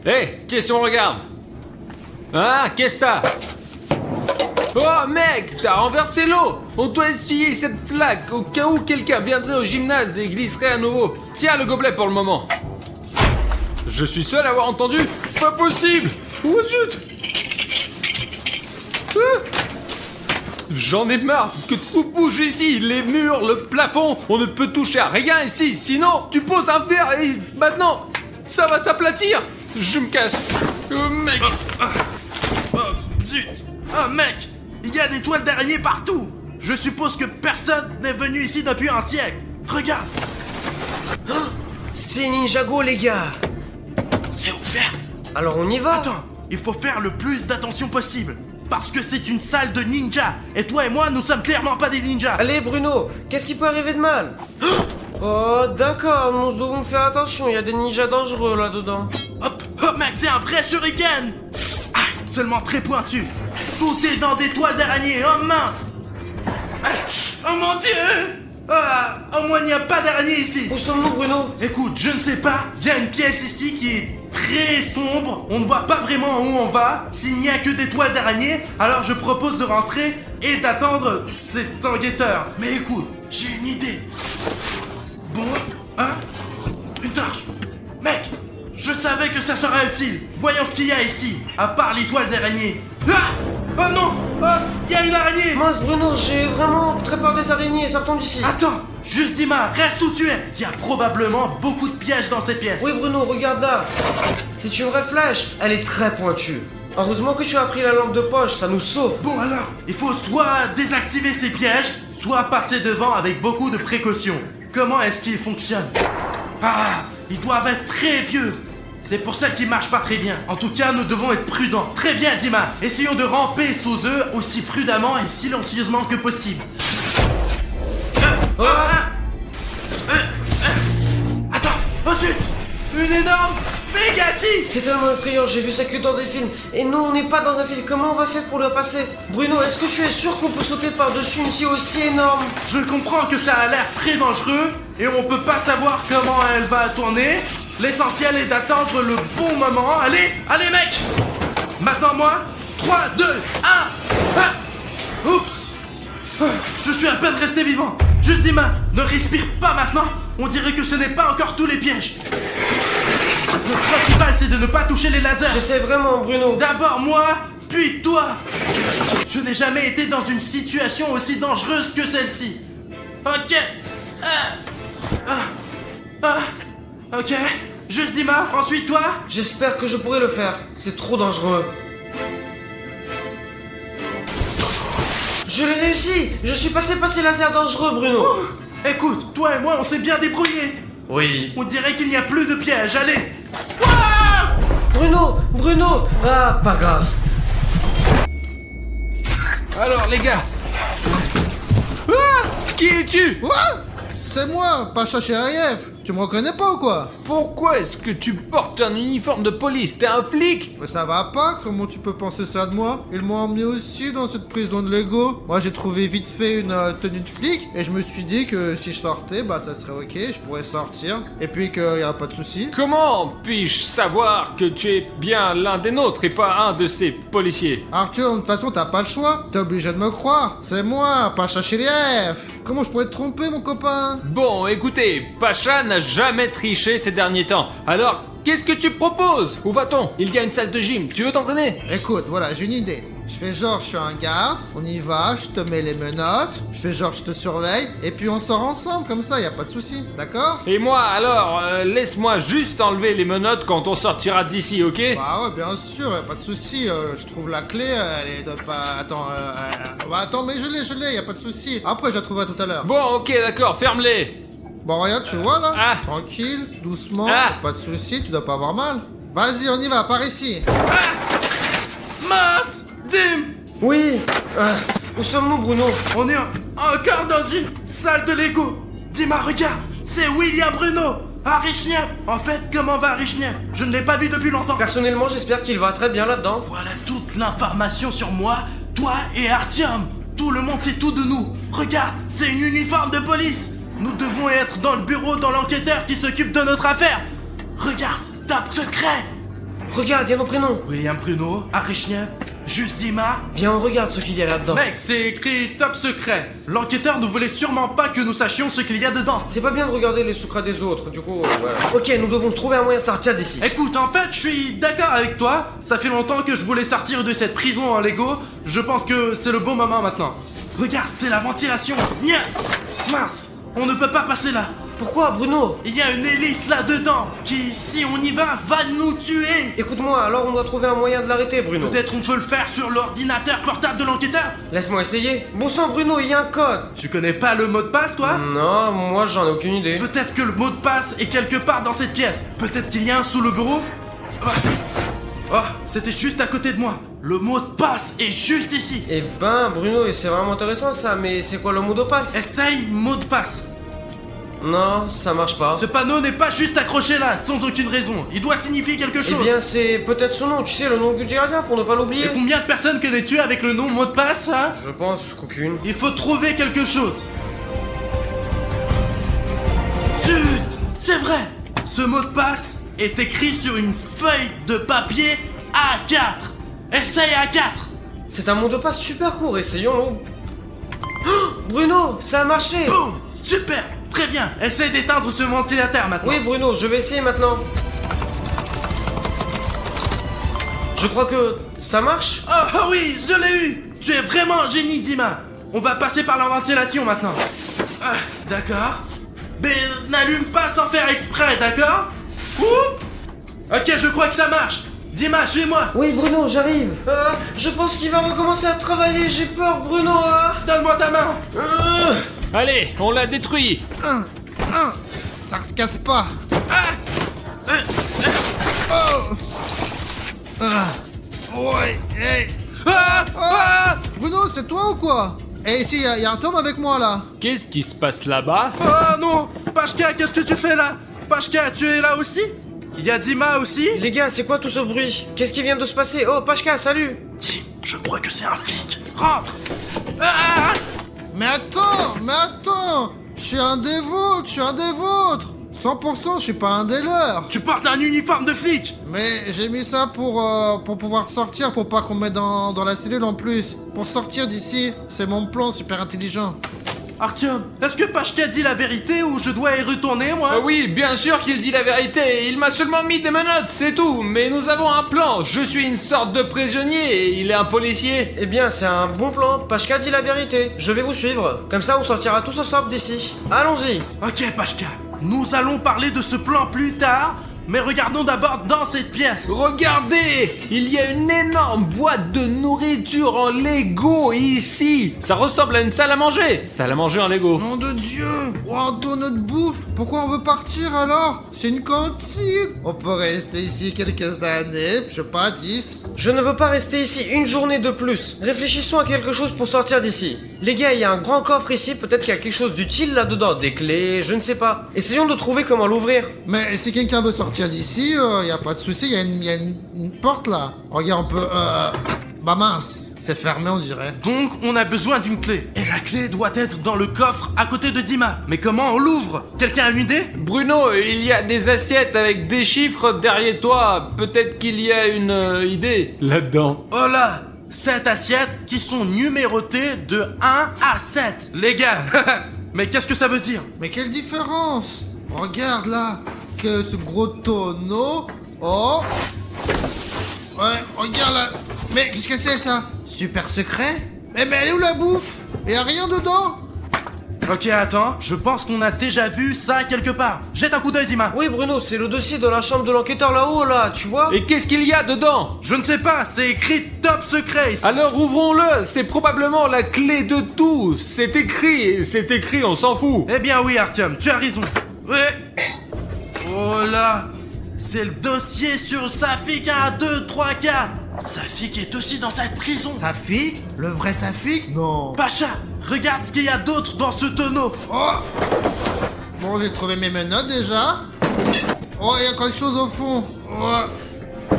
Hé, qu'est-ce qu'on regarde? Hein, qu'est-ce que t'as? Oh mec, t'as renversé l'eau. On doit essuyer cette flaque au cas où quelqu'un viendrait au gymnase et glisserait à nouveau. Tiens le gobelet pour le moment. Je suis seul à avoir entendu. Pas possible. Oh zut. J'en ai marre que tout bouge ici. Les murs, le plafond. On ne peut toucher à rien ici. Sinon, tu poses un verre et maintenant, ça va s'aplatir. Je me casse. Mec. Zut! Ah mec! Il y a des toiles d'araignée partout! Je suppose que personne n'est venu ici depuis un siècle! Regarde! C'est Ninjago, les gars. C'est ouvert! Alors on y va. Attends! Il faut faire le plus d'attention possible! Parce que c'est une salle de ninja! Et toi et moi, nous sommes clairement pas des ninjas! Allez Bruno, qu'est-ce qui peut arriver de mal? Oh d'accord, nous devons faire attention, il y a des ninjas dangereux là-dedans. Hop! Oh mec, c'est un vrai shuriken! Seulement très pointu. Tout est dans des toiles d'araignée. Oh mince! Oh mon dieu! Au moins il n'y a pas d'araignée ici. Où sommes-nous Bruno? Écoute, je ne sais pas. Il y a une pièce ici qui est très sombre. On ne voit pas vraiment où on va. S'il n'y a que des toiles d'araignée, alors je propose de rentrer et d'attendre cet enquêteur. Mais écoute, j'ai une idée. Bon, hein? Une torche. Mec! Je savais que ça serait utile. Voyons ce qu'il y a ici, à part les toiles d'araignée. Ah! Oh non! Oh, il y a une araignée! Mince Bruno, j'ai vraiment très peur des araignées, sortons d'ici. Attends, juste Dima, reste où tu es. Il y a probablement beaucoup de pièges dans cette pièce. Oui Bruno, regarde là. C'est une vraie flèche, elle est très pointue. Heureusement que tu as pris la lampe de poche, ça nous sauve. Bon alors, il faut soit désactiver ces pièges, soit passer devant avec beaucoup de précautions. Comment est-ce qu'ils fonctionnent? Ah, ils doivent être très vieux. C'est pour ça qu'ils marchent pas très bien. En tout cas, nous devons être prudents. Très bien, Dima. Essayons de ramper sous eux aussi prudemment et silencieusement que possible. Attends, oh zut! Une énorme mégatie! C'est tellement effrayant, j'ai vu ça que dans des films. Et nous, on n'est pas dans un film, comment on va faire pour le passer? Bruno, est-ce que tu es sûr qu'on peut sauter par-dessus une scie aussi énorme? Je comprends que ça a l'air très dangereux et on peut pas savoir comment elle va tourner. L'essentiel est d'attendre le bon moment. Allez, allez mec! Maintenant moi, 3, 2, 1, oups! Je suis à peine resté vivant. Juste Dima, ne respire pas maintenant. On dirait que ce n'est pas encore tous les pièges. Le principal c'est de ne pas toucher les lasers. J'essaie vraiment Bruno. D'abord moi, puis toi. Je n'ai jamais été dans une situation aussi dangereuse que celle-ci. Ok. Ok. Juste Dima, ensuite toi. J'espère que je pourrai le faire, c'est trop dangereux. Je l'ai réussi. Je suis passé par ces lasers dangereux Bruno. Écoute, toi et moi on s'est bien débrouillés. Oui. On dirait qu'il n'y a plus de pièges, allez. Bruno. Ah, pas grave. Alors les gars. Qui es-tu? Quoi? C'est moi, Pacha Chériev. Tu me reconnais pas ou quoi? Pourquoi est-ce que tu portes un uniforme de police? T'es un flic? Mais ça va pas, comment tu peux penser ça de moi? Ils m'ont emmené aussi dans cette prison de Lego. Moi j'ai trouvé vite fait une tenue de flic et je me suis dit que si je sortais, bah ça serait ok, je pourrais sortir. Et puis qu'il y a pas de souci. Comment puis-je savoir que tu es bien l'un des nôtres et pas un de ces policiers? Arthur, de toute façon t'as pas le choix. T'es obligé de me croire. C'est moi, Pacha Chériev. Comment je pourrais te tromper mon copain? Bon, écoutez, Pacha n'a jamais triché ces derniers temps. Alors, Qu'est-ce que tu proposes? Où va-t-on? Il y a une salle de gym, tu veux t'entraîner? Écoute, voilà, j'ai une idée. Je fais genre, je suis un garde, on y va, je te mets les menottes, je fais genre, je te surveille, et puis on sort ensemble, comme ça, y a pas de souci, d'accord? Et moi alors, laisse-moi juste enlever les menottes quand on sortira d'ici, ok? Bah ouais, bien sûr, y a pas de souci. Je trouve la clé, elle est de pas. Attends, bah attends, mais je l'ai, y a pas de souci. Après, je la trouverai tout à l'heure. Bon, ok, d'accord, ferme-les. Bon, regarde, tu vois là? Ah. Tranquille, doucement, Ah. pas de souci, tu dois pas avoir mal. Vas-y, on y va, par ici. Mince! Dim! Oui. Où sommes-nous, Bruno? On est encore dans une salle de Lego. Dis-moi, regarde, c'est William Bruno. Arichniev. En fait, comment va Arichniev? Je ne l'ai pas vu depuis longtemps. Personnellement, j'espère qu'il va très bien là-dedans. Voilà toute l'information sur moi, toi et Artyom. Tout le monde sait tout de nous. Regarde, c'est une uniforme de police. Nous devons être dans le bureau dans l'enquêteur qui s'occupe de notre affaire. Regarde, top secret. Regarde, y a nos prénoms. William Bruno, Arichniev, Juste Dima. Viens, on regarde ce qu'il y a là-dedans. Mec, c'est écrit top secret. L'enquêteur ne voulait sûrement pas que nous sachions ce qu'il y a dedans. C'est pas bien de regarder les secrets des autres, du coup, voilà. Ok, nous devons trouver un moyen de sortir d'ici. Écoute, en fait, je suis d'accord avec toi. Ça fait longtemps que je voulais sortir de cette prison en Lego. Je pense que c'est le bon moment maintenant. Regarde, c'est la ventilation. Nia. Mince, on ne peut pas passer là. Pourquoi, Bruno? Il y a une hélice là-dedans qui, si on y va nous tuer. Écoute-moi, alors on doit trouver un moyen de l'arrêter, Bruno. Peut-être on peut le faire sur l'ordinateur portable de l'enquêteur. Laisse-moi essayer. Bon sang, Bruno, il y a un code. Tu connais pas le mot de passe, toi? Non, moi j'en ai aucune idée. Peut-être que le mot de passe est quelque part dans cette pièce. Peut-être qu'il y a un sous le bureau. Oh, c'était juste à côté de moi. Le mot de passe est juste ici. Eh ben, Bruno, et c'est vraiment intéressant ça, mais c'est quoi le mot de passe? Essaye mot de passe. Non, ça marche pas. Ce panneau n'est pas juste accroché là, sans aucune raison. Il doit signifier quelque Eh chose. bien, c'est peut-être son nom, tu sais, le nom du gardien, pour ne pas l'oublier. Et combien de personnes connais-tu avec le nom mot de passe, hein? Je pense qu'aucune. Il faut trouver quelque chose. Zut! C'est vrai! Ce mot de passe est écrit sur une feuille de papier A4. Essaye A4. C'est un mot de passe super court, essayons-le. Oh, Bruno, ça a marché. Boum! Super! Très bien! Essaye d'éteindre ce ventilateur maintenant. Oui, Bruno, je vais essayer maintenant. Je crois que ça marche. Oh oui, je l'ai eu! Tu es vraiment un génie, Dima! On va passer par la ventilation maintenant. Ah, d'accord. Mais n'allume pas sans faire exprès, d'accord? Ouh! Ok, je crois que ça marche. Dima, suis-moi. Oui, Bruno, j'arrive. Je pense qu'il va recommencer à travailler, j'ai peur, Bruno. Donne-moi ta main. Allez, on l'a détruit. Ça se casse pas. Ouais, hey. Bruno, c'est toi ou quoi? Eh, ici, y a un tome avec moi là. Qu'est-ce qui se passe là-bas? Oh non! Pashka, qu'est-ce que tu fais là? Pashka, tu es là aussi? Il y a Dima aussi? Les gars, c'est quoi tout ce bruit? Qu'est-ce qui vient de se passer? Oh, Pashka, salut. Tim, je crois que c'est un flic. Rentre! Mais attends, je suis un des vôtres. 100%, je suis pas un des leurs. Tu portes un uniforme de flic! Mais j'ai mis ça pour pouvoir sortir, pour pas qu'on me mette dans la cellule en plus. Pour sortir d'ici, c'est mon plan super intelligent. Artyom, est-ce que Pashka dit la vérité ou je dois y retourner, moi? Oui, bien sûr qu'il dit la vérité. Il m'a seulement mis des menottes, c'est tout. Mais nous avons un plan. Je suis une sorte de prisonnier et il est un policier. Eh bien, c'est un bon plan. Pashka dit la vérité. Je vais vous suivre. Comme ça, on sortira tous ensemble d'ici. Allons-y. Ok, Pashka, nous allons parler de ce plan plus tard, mais regardons d'abord dans cette pièce. Regardez, il y a une énorme boîte de nourriture en Lego ici. Ça ressemble à une salle à manger. Salle à manger en Lego. Nom de Dieu! Oh, notre bouffe! Pourquoi on veut partir alors? C'est une cantine! On peut rester ici quelques années, je sais pas, 10. Je ne veux pas rester ici une journée de plus. Réfléchissons à quelque chose pour sortir d'ici. Les gars, il y a un grand coffre ici, peut-être qu'il y a quelque chose d'utile là-dedans. Des clés, je ne sais pas. Essayons de trouver comment l'ouvrir. Mais si quelqu'un veut sortir d'ici, y a pas de souci, y a une porte là. Regarde, on peut. Bah mince, c'est fermé on dirait. Donc, on a besoin d'une clé. Et la clé doit être dans le coffre à côté de Dima. Mais comment on l'ouvre? Quelqu'un a une idée? Bruno, il y a des assiettes avec des chiffres derrière toi. Peut-être qu'il y a une idée là-dedans. Oh là! 7 assiettes qui sont numérotées de 1 à 7. Les gars, mais qu'est-ce que ça veut dire? Mais quelle différence? Regarde là, ce gros tonneau. Oh. Ouais, regarde là. Mais qu'est-ce que c'est ça? Super secret? Eh ben elle est où la bouffe? Y'a rien dedans? Ok, attends, je pense qu'on a déjà vu ça quelque part. Jette un coup d'œil, Dima. Oui, Bruno, c'est le dossier dans la chambre de l'enquêteur là-haut, là, tu vois? Et qu'est-ce qu'il y a dedans? Je ne sais pas, c'est écrit top secret ici. Alors ouvrons-le, c'est probablement la clé de tout. C'est écrit, on s'en fout. Eh bien oui, Artyom, tu as raison. Ouais. Oh là, c'est le dossier sur Safik 1, 2, 3, 4. Safik est aussi dans cette prison. Safik? Le vrai Safik? Non. Pacha, regarde ce qu'il y a d'autre dans ce tonneau. Oh. Bon, j'ai trouvé mes menottes déjà. Oh, il y a quelque chose au fond. Oh.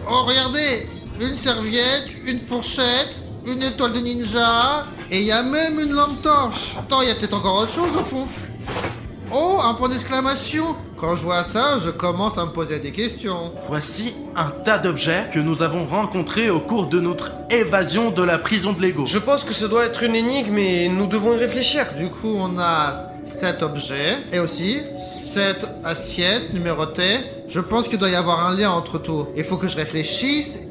Oh, regardez. Une serviette, une fourchette, une étoile de ninja. Et il y a même une lampe torche. Attends, il y a peut-être encore autre chose au fond. Oh, un point d'exclamation. Quand je vois ça, je commence à me poser des questions. Voici un tas d'objets que nous avons rencontrés au cours de notre évasion de la prison de Lego. Je pense que ça doit être une énigme et nous devons y réfléchir. Du coup, on a 7 objets et aussi 7 assiettes numérotées. Je pense qu'il doit y avoir un lien entre tout. Il faut que je réfléchisse,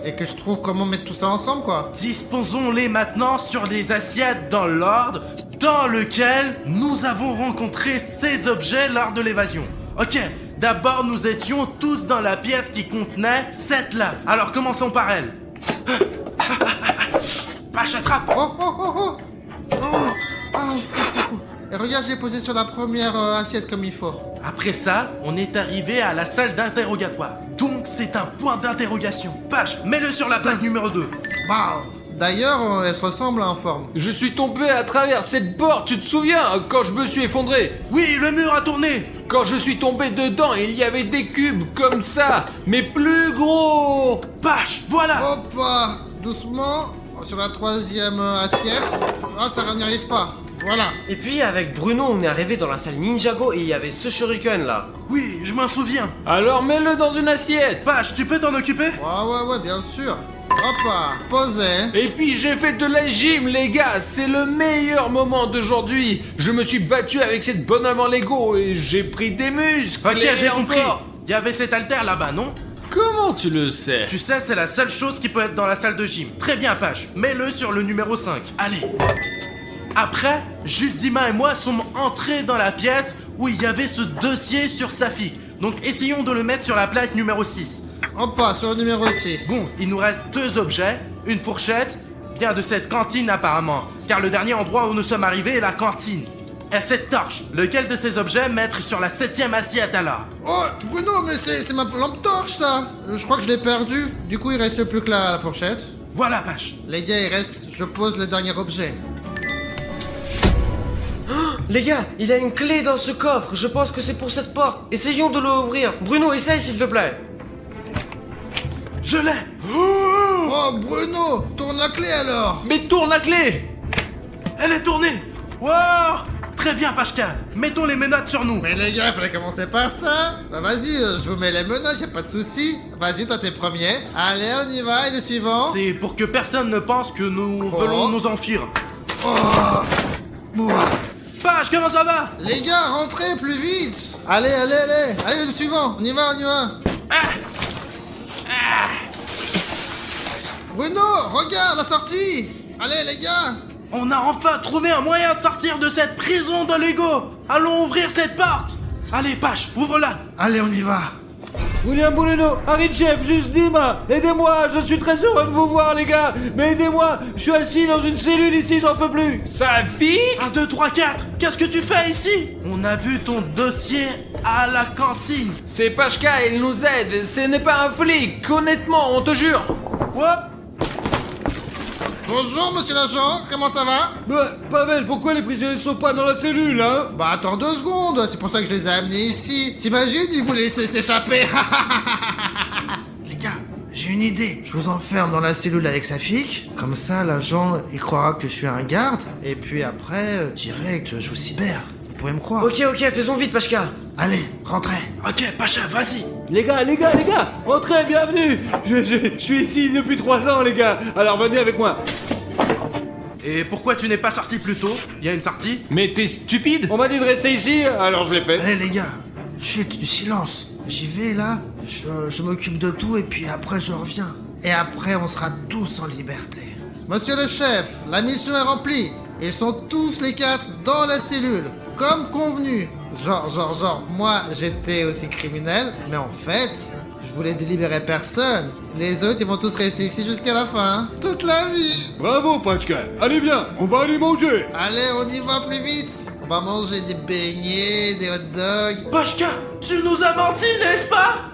et que je trouve comment mettre tout ça ensemble, quoi. Disposons-les maintenant sur les assiettes dans l'ordre dans lequel nous avons rencontré ces objets lors de l'évasion. Ok, d'abord nous étions tous dans la pièce qui contenait cette lave. Alors commençons par elle. Pache, attrape. Oh, oh, oh, oh. Oh. Ah, fou. Et regarde, j'ai posé sur la première assiette comme il faut. Après ça, on est arrivé à la salle d'interrogatoire. Donc c'est un point d'interrogation. Pache, mets-le sur la plaque numéro 2. Bah. D'ailleurs, elle se ressemble en forme. Je suis tombé à travers cette porte, tu te souviens, quand je me suis effondré? Oui, le mur a tourné. Quand je suis tombé dedans, il y avait des cubes comme ça, mais plus gros. Pache, voilà. Hop, doucement, sur la troisième assiette. Ah, ça n'y arrive pas. Voilà. Et puis avec Bruno, on est arrivé dans la salle Ninjago et il y avait ce shuriken là. Oui, je m'en souviens. Alors mets-le dans une assiette. Pache, tu peux t'en occuper? Ouais, bien sûr. Hop, posé. Et puis j'ai fait de la gym, les gars, c'est le meilleur moment d'aujourd'hui. Je me suis battu avec cette bonhomme en Lego et j'ai pris des muscles. Ok, et j'ai compris. encore. Il y avait cet haltère là-bas, non? Comment tu le sais? Tu sais, c'est la seule chose qui peut être dans la salle de gym. Très bien, Pache. Mets-le sur le numéro 5. Allez. Après, juste Dima et moi sommes entrés dans la pièce où il y avait ce dossier sur Safik. Donc essayons de le mettre sur la plaque numéro 6. Hop, sur le numéro 6. Bon, il nous reste 2 objets, une fourchette, bien de cette cantine apparemment, car le dernier endroit où nous sommes arrivés est la cantine. Et cette torche, lequel de ces objets mettre sur la 7ème assiette alors? Oh, Bruno, mais c'est ma lampe torche ça. Je crois que je l'ai perdue. Du coup, il reste plus que la fourchette. Voilà, Pache. Les gars, il reste, je pose le dernier objet. Les gars, il y a une clé dans ce coffre, je pense que c'est pour cette porte. Essayons de l'ouvrir. Bruno, essaye s'il te plaît. Je l'ai. Oh, Bruno, tourne la clé alors. Mais tourne la clé. Elle est tournée. Wow. Très bien, Pachka. Mettons les menottes sur nous. Mais les gars, fallait commencer par ça. Bah vas-y, je vous mets les menottes, y'a pas de souci. Vas-y, toi t'es premier. Allez, on y va, et le suivant. C'est pour que personne ne pense que nous voulons nous enfuir. Page, comment ça va? Les gars, rentrez plus vite. Allez, le suivant, on y va. Bruno, regarde la sortie. Allez les gars. On a enfin trouvé un moyen de sortir de cette prison de Lego. Allons ouvrir cette porte. Allez, Pache, ouvre-la. Allez, on y va. William Bouleno, arrive chef, juste Dima, aidez-moi, je suis très heureux de vous voir les gars, mais aidez-moi, je suis assis dans une cellule ici, j'en peux plus. Safik? 1, 2, 3, 4. Qu'est-ce que tu fais ici? On a vu ton dossier à la cantine. C'est Pachka, il nous aide, ce n'est pas un flic, honnêtement, on te jure. Hop. Bonjour monsieur l'agent, comment ça va? Bah, Pavel, pourquoi les prisonniers sont pas dans la cellule, hein? Bah attends 2 secondes, c'est pour ça que je les ai amenés ici. T'imagines, ils vous laissaient s'échapper. Les gars, j'ai une idée. Je vous enferme dans la cellule avec Safik. Comme ça, l'agent, il croira que je suis un garde. Et puis après, direct, je vous cyber. Vous pouvez me croire. Ok, faisons vite, Pachka. Allez, rentrez. Ok, Pacha, vas-y. Les gars, entrez, bienvenue. Je suis ici depuis 3 ans, les gars, alors venez avec moi. Et pourquoi tu n'es pas sorti plus tôt? Il y a une sortie? Mais t'es stupide? On m'a dit de rester ici, alors je l'ai fait. Allez les gars, chut, du silence. J'y vais là, je m'occupe de tout et puis après je reviens. Et après on sera tous en liberté. Monsieur le chef, la mission est remplie. Ils sont tous les 4 dans la cellule, comme convenu. Genre, moi j'étais aussi criminel, mais en fait, je voulais délibérer personne. Les autres ils vont tous rester ici jusqu'à la fin, hein. Toute la vie. Bravo, Pachka. Allez, viens, on va aller manger. Allez, on y va plus vite. On va manger des beignets, des hot dogs. Pachka, tu nous as menti, n'est-ce pas?